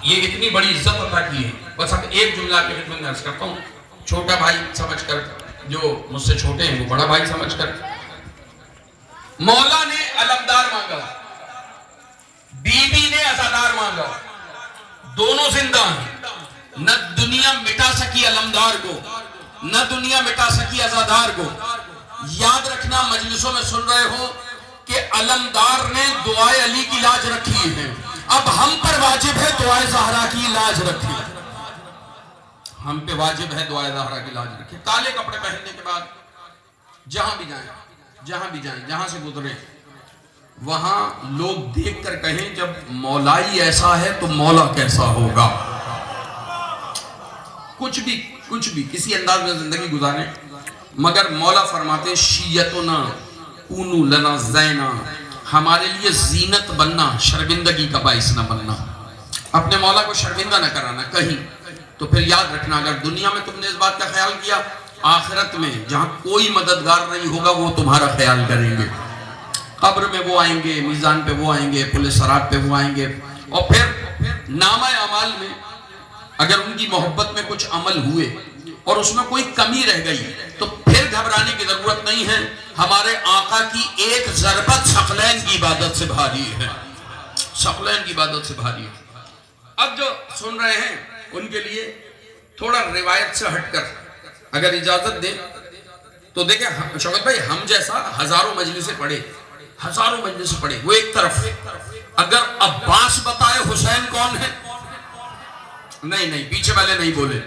یہ اتنی بڑی عزت عطا کی ہے. بس اب ایک جملہ کی خدمت میں عرض کرتا ہوں، چھوٹا بھائی سمجھ کر، جو مجھ سے چھوٹے ہیں وہ بڑا بھائی سمجھ کر. مولا نے علمدار مانگا، بی بی نے عزادار مانگا، دونوں زندہ ہیں. نہ دنیا مٹا سکی علمدار کو، نہ دنیا مٹا سکی عزادار کو. یاد رکھنا، مجلسوں میں سن رہے ہو کہ علمدار نے دعائے علی کی لاج رکھی ہے، اب ہم پر واجب ہے دعائے زہرا کی لاج رکھی. ہم پہ واجب ہے دعائے زہرا کی لاج رکھی. کالے کپڑے پہننے کے بعد جہاں بھی جائیں، جہاں بھی جائیں، جہاں سے گزرے، وہاں لوگ دیکھ کر کہیں جب مولائی ایسا ہے تو مولا کیسا ہوگا. کچھ بھی کسی انداز میں زندگی گزاریں، مگر مولا فرماتے شیعتنا کونو لنا زینا، ہمارے لیے زینت بننا، شرمندگی کا باعث نہ بننا. اپنے مولا کو شرمندہ نہ کرانا کہیں. تو پھر یاد رکھنا، اگر دنیا میں تم نے اس بات کا خیال کیا، آخرت میں جہاں کوئی مددگار نہیں ہوگا وہ تمہارا خیال کریں گے. قبر میں وہ آئیں گے، میزان پہ وہ آئیں گے، پل صراط پہ وہ آئیں گے. اور پھر نامہ اعمال میں اگر ان کی محبت میں کچھ عمل ہوئے اور اس میں کوئی کمی رہ گئی تو پھر گھبرانے کی ضرورت نہیں ہے. ہمارے آقا کی ایک ضربت ثقلین کی عبادت سے بھاری ہے، ثقلین کی عبادت سے بھاری ہے. اب جو سن رہے ہیں ان کے لیے تھوڑا روایت سے ہٹ کر اگر اجازت دیں تو دیکھیں شوکت بھائی، ہم جیسا ہزاروں مجلسیں پڑھے، ہزاروں مجلسیں پڑھے، وہ ایک طرف. اگر عباس بتائے حسین کون ہے، نہیں پیچھے والے نہیں بولے.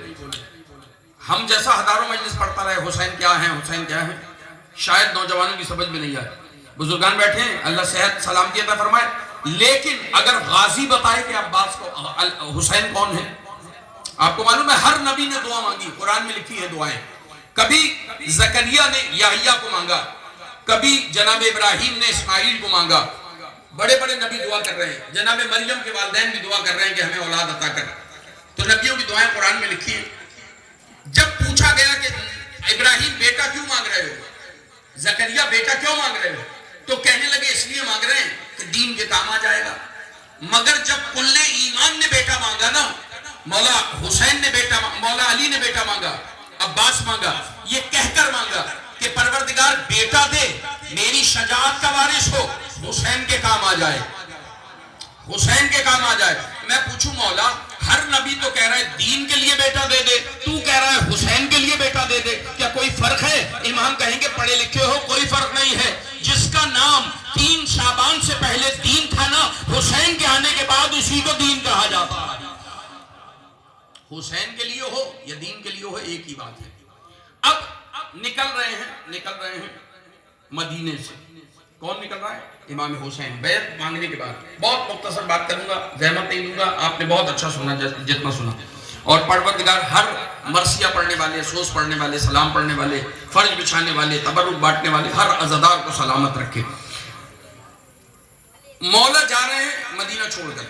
ہم جیسا ہزاروں مجلس پڑھتا رہے حسین کیا ہے، حسین کیا ہے، شاید نوجوانوں کی سمجھ میں نہیں آئے. بزرگان بیٹھے ہیں، اللہ صحت سلامتی عطا فرمائے. لیکن اگر غازی بتائے کہ عباس کو حسین کون ہے، آپ کو معلوم ہے ہر نبی نے دعا مانگی، قرآن میں لکھی ہے دعائیں. کبھی زکریا نے یحییٰ کو مانگا، کبھی جناب ابراہیم نے اسماعیل کو مانگا. بڑے بڑے نبی دعا کر رہے ہیں، جناب مریم کے والدین بھی دعا کر رہے ہیں کہ ہمیں اولاد عطا کر. تو نبیوں کی دعائیں قرآن میں لکھی ہیں. جب پوچھا گیا کہ ابراہیم بیٹا کیوں مانگ رہے ہو، زکریا بیٹا کیوں مانگ رہے ہو، تو کہنے لگے اس لیے مانگ رہے ہیں کہ دین کے کام آ جائے گا. مگر جب کل ایمان نے بیٹا مانگا نا، مولا حسین نے بیٹا، مولا علی نے بیٹا مانگا، عباس مانگا، یہ کہہ کر مانگا کہ پروردگار بیٹا دے، میری شجاعت کا وارث ہو، حسین کے کام آ جائے، حسین کے کام آ جائے. میں پوچھوں مولا، ہر نبی تو کہہ رہا ہے دین کے لیے بیٹا دے دے، تو کہہ رہا ہے حسین کے لیے بیٹا دے دے، کیا کوئی فرق ہے؟ امام کہیں گے پڑھے لکھے ہو، کوئی فرق نہیں ہے. جس کا نام 3 شعبان سے پہلے دین تھا نا، حسین کے آنے کے بعد اسی کو دین کہا جاتا ہے. حسین کے لیے ہو یا دین کے لیے ہو، ایک ہی بات ہے. اب نکل رہے ہیں مدینے سے. کون نکل رہا ہے؟ امام حسین. بیعت مانگنے کے بعد بہت مختصر بات کروں گا، زحمت نہیں دوں گا، آپ نے بہت اچھا سنا جتنا سنا. اور پروردگار ہر مرثیہ پڑھنے والے، سوز پڑھنے والے، سلام پڑھنے والے، فرض بچھانے والے، تبرک بانٹنے والے ہر عزادار کو سلامت رکھے. مولا جا رہے ہیں مدینہ چھوڑ کر.